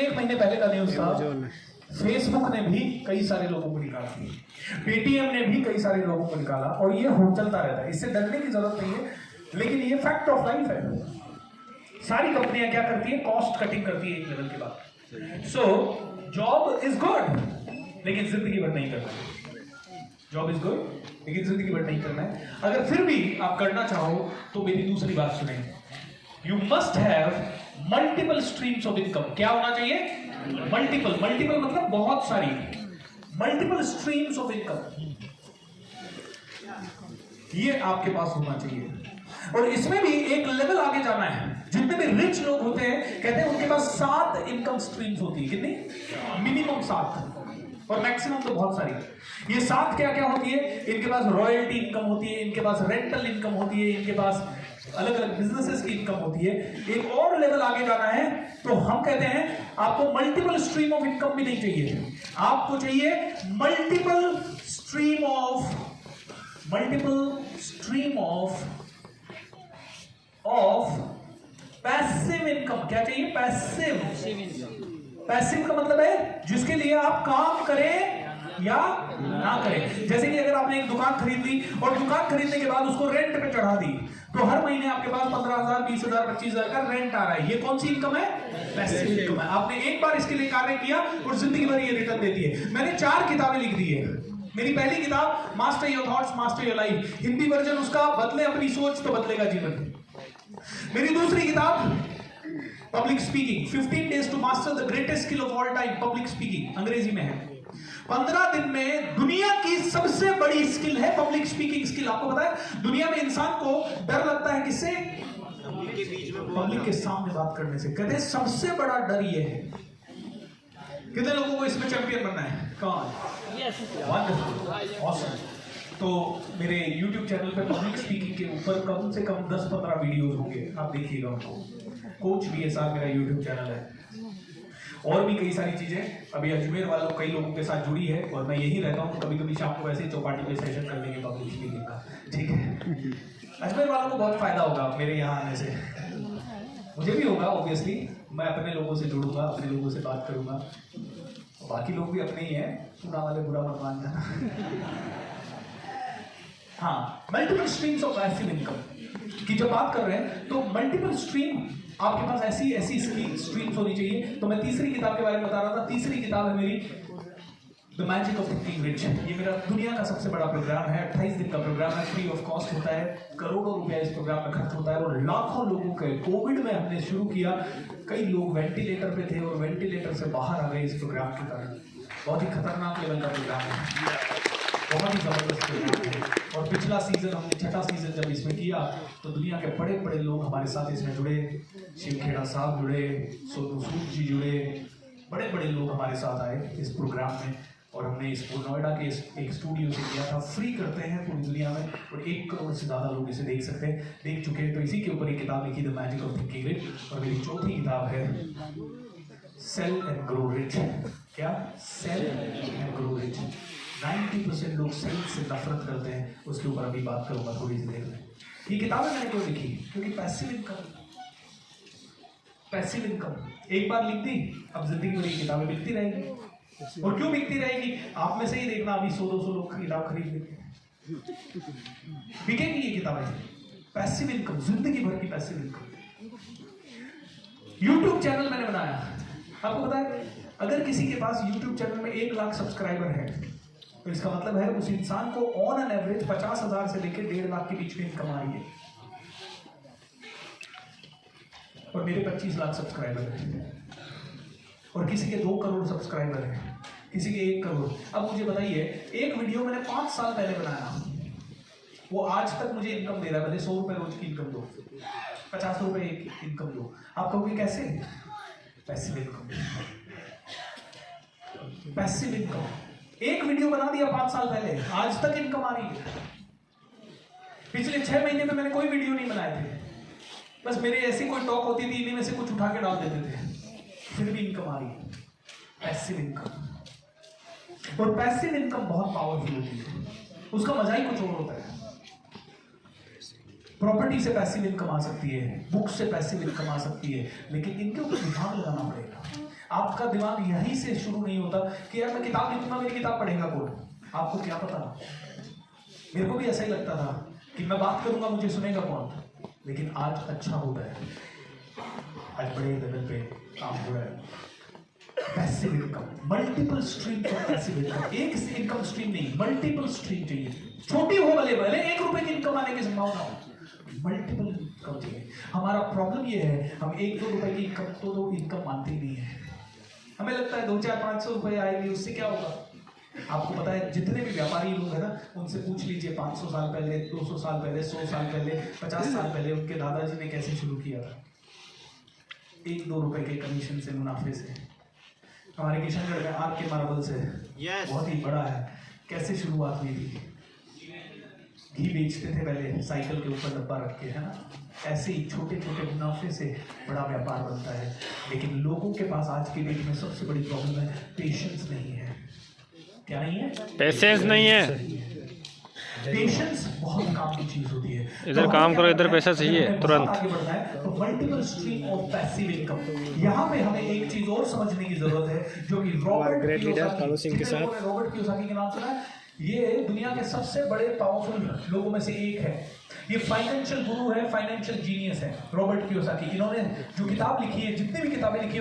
1 महीने पहले का न्यूज था, फेसबुक ने भी कई सारे लोगों को निकाला, पेटीएम ने भी कई सारे लोगों को निकाला, और ये चलता रहता है। इससे डरने की जरूरत नहीं है, लेकिन ये फैक्ट ऑफ लाइफ है। सारी कंपनियां क्या करती है, कॉस्ट कटिंग करती है एक लेवल के बाद। सो जॉब इज गुड, लेकिन जिंदगी भर नहीं करना है। जॉब इज गुड, लेकिन जिंदगी भर नहीं करना है। अगर फिर भी आप करना चाहो तो मेरी दूसरी बात सुने, you must have multiple streams of income. क्या होना चाहिए? मल्टीपल। मल्टीपल मतलब बहुत सारी, मल्टीपल स्ट्रीम्स ऑफ इनकम, ये आपके पास होना चाहिए। और इसमें भी एक लेवल आगे जाना है। जितने भी रिच लोग होते हैं, कहते हैं उनके पास 7 इनकम स्ट्रीम्स होती है। कितनी? मिनिमम 7, और मैक्सिमम तो बहुत सारी। ये 7 क्या क्या होती है? इनके पास रॉयल्टी इनकम होती है, इनके पास रेंटल इनकम होती है, इनके पास अलग अलग बिजनेसेस की इनकम होती है। एक और लेवल आगे जाना है तो हम कहते हैं आपको मल्टीपल स्ट्रीम ऑफ इनकम भी नहीं चाहिए, आपको चाहिए multiple stream of passive income. क्या चाहिए? पैसिव का मतलब है जिसके लिए आप काम करें या ना करें। जैसे कि अगर आपने एक दुकान खरीद ली और दुकान खरीदने के बाद उसको रेंट पे चढ़ा दी, तो हर महीने आपके पास 15,000, 20,000, 25,000 का रेंट आ रहा है। ये कौन सी इनकम है? पैसिव इनकम है। आपने एक बार इसके लिए कार्य किया और जिंदगी भर ये रिटर्न देती है। मैंने 4 किताबें लिख दी है। मेरी पहली किताब master your thoughts master your life, Hindi version उसका बदले अपनी सोच तो बदलेगा जीवन। मेरी दूसरी किताब public speaking, 15 days to master the greatest skill of all time, public speaking, अंग्रेजी में है। 15 दिन में दुनिया की सबसे बड़ी स्किल है पब्लिक स्पीकिंग स्किल। आपको पता है दुनिया में इंसान को डर लगता है किससे? पब्लिक के सामने बात करने से। कहते हैं सबसे बड़ा डर ये है। कितने लोगों को इसमें चैंपियन बनना है? कौन? Wonderful, awesome. तो मेरे YouTube चैनल पे पब्लिक स्पीकिंग के ऊपर कम से कम 10-15 वीडियोस होंगे, आप देखिएगा उनको। कोच VSR मेरा YouTube चैनल है। और भी कई सारी चीजें अभी अजमेर वालों कई लोगों के साथ जुड़ी है, और मैं यही रहता हूँ। कभी कभी शाम को वैसे ही चौपाटी पे सेशन कर लेंगे पब्लिक स्पीकिंग का, ठीक है। अजमेर वालों को बहुत फायदा होगा मेरे यहाँ आने से, मुझे भी होगा ऑब्वियसली। मैं अपने लोगों से जुड़ूंगा, अपने लोगों से बात करूंगा, बाकी लोग भी अपने ही हैं, सुना वाले बुरा मत मान जाना। हाँ, multiple streams of passive income की जब बात कर रहे हैं तो मल्टीपल स्ट्रीम आपके पास ऐसी स्ट्रीम्स होनी चाहिए। तो मैं तीसरी किताब के बारे में बता रहा था। तीसरी किताब है मेरी the magic of thinking rich. ये मेरा दुनिया का सबसे बड़ा प्रोग्राम है। 28 दिन का प्रोग्राम है, फ्री ऑफ कॉस्ट होता है। करोड़ों रुपया इस प्रोग्राम में खर्च होता है, और लाखों लोगों के कोविड में हमने शुरू किया। कई लोग वेंटिलेटर पे थे और वेंटिलेटर से बाहर आ गए इस प्रोग्राम के कारण। बहुत ही खतरनाक लेवल का प्रोग्राम है, बहुत ही जबरदस्त प्रोग्राम है। और पिछला सीजन हमने 6ठा सीजन जब इसमें किया तो दुनिया के बड़े बड़े लोग हमारे साथ इसमें जुड़े। शिव खेड़ा साहब जुड़े, सोनू सूद जी जुड़े, बड़े बड़े लोग हमारे साथ आए इस प्रोग्राम में। और हमने इसको नोएडा के एक स्टूडियो से किया था। फ्री करते हैं पूरी दुनिया में, और 1 करोड़ से ज़्यादा लोग इसे देख चुके हैं। तो इसी के ऊपर एक किताब लिखी, the magic of thinking rich. और मेरी चौथी किताब है सेल एंड ग्रो रिच। क्या? Sell and grow rich. 90% लोग सेल से नफरत करते हैं, उसके ऊपर अभी बात करूंगा थोड़ी सी देर में। ये किताबें मैंने क्यों लिखी? क्योंकि पैसिव इनकम एक बार लिख दी, अब जिंदगी भर ये किताबें बिकती रहेगी। और क्यों बिकती रहेगी? आप में से ही देखना, अभी 100-200 लोग किताब खरीद लेंगे, बिकेंगी ये किताबें। पैसिव इनकम, जिंदगी भर की पैसिव इनकम। YouTube चैनल मैंने बनाया, आपको पता है अगर किसी के पास YouTube चैनल में 1 लाख सब्सक्राइबर है तो इसका मतलब है उस इंसान को ऑन एन एवरेज 50,000 से लेकर 1.5 लाख के बीच में इनकम आ रही है। और मेरे 25 लाख सब्सक्राइबर हैं, और किसी के 2 करोड़ सब्सक्राइबर हैं, किसी के 1 करोड़। अब मुझे बताइए, एक वीडियो मैंने 5 साल पहले बनाया, वो आज तक मुझे इनकम दे रहा है। भले 100 रुपये रोज की इनकम दो, 50 रुपये एक इनकम दो, आप कहोगे कैसे? Passive income. पैसिव इनकम, एक वीडियो बना दिया 5 साल पहले, आज तक इनकम आ रही है। पिछले 6 महीने में मैंने कोई वीडियो नहीं बनाए थे, बस मेरे ऐसी कोई टॉक होती थी, इन्हीं में से कुछ उठा के डाल देते थे, फिर भी इनकम आ रही है। Passive income. और पैसिव इनकम बहुत पावरफुल होती है, उसका मजा ही कुछ और होता है। प्रॉपर्टी से पैसिव इनकम आ सकती है, बुक से पैसिव इनकम आ सकती है, लेकिन इनके ऊपर दिमाग लगाना पड़ेगा। आपका दिमाग यहीं से शुरू नहीं होता कि यार मैं किताब लिखूंगा, मेरी किताब पढ़ेगा कौन? आपको क्या पता, मेरे को भी ऐसा ही लगता था कि मैं बात करूंगा मुझे सुनेगा कौन। लेकिन आज अच्छा हो रहा है, आज बड़े लेवल पे काम हो रहा है। Passive income, multiple stream of passive income, एक इनकम स्ट्रीम नहीं, मल्टीपल स्ट्रीम चाहिए। छोटी हो भले भले 1 रुपए की इनकम आने की संभावना हो, मल्टीपल इनकम चाहिए। हमारा प्रॉब्लम ये है, हम 1-2 रुपए की इनकम तो इनकम मानते ही नहीं है। हमें लगता है 200-400-500 रुपए आएगी, उससे क्या होगा? आपको पता है जितने भी व्यापारी लोग हैं ना, उनसे पूछ लीजिए 500 साल पहले, 200 साल पहले, 100 साल पहले, 50 साल पहले उनके दादाजी ने कैसे शुरू किया था। 1-2 रुपए के कमीशन से, मुनाफे से। हमारे किशनगढ़ में आर के मार्बल से बहुत ही बड़ा है, कैसे शुरुआत हुई थी। घी बेचते थे पहले साइकिल के ऊपर डब्बा रख के, है ना। ऐसे ही छोटे छोटे मुनाफे से बड़ा व्यापार बनता है। लेकिन लोगों के पास आज के डेट में सबसे बड़ी प्रॉब्लम है पेशेंस नहीं है। क्या नहीं है? पेशेंस नहीं है। पेशेंस बहुत काम की चीज होती है। इधर काम करो, इधर पैसा चाहिए तुरंत। आगे बढ़ना है तो multiple stream of passive income. यहाँ पे हमें एक चीज और समझने की जरूरत है, जो कि रॉबर्ट कियोसाकी के नाम सुना है। ये दुनिया के सबसे बड़े पावरफुल लोगों में से एक है। ये फाइनेंशियल गुरु है, फाइनेंशियल जीनियस है, रॉबर्ट कियोसाकी। इन्होंने जो किताब लिखी है, जितनी भी किताबें लिखी है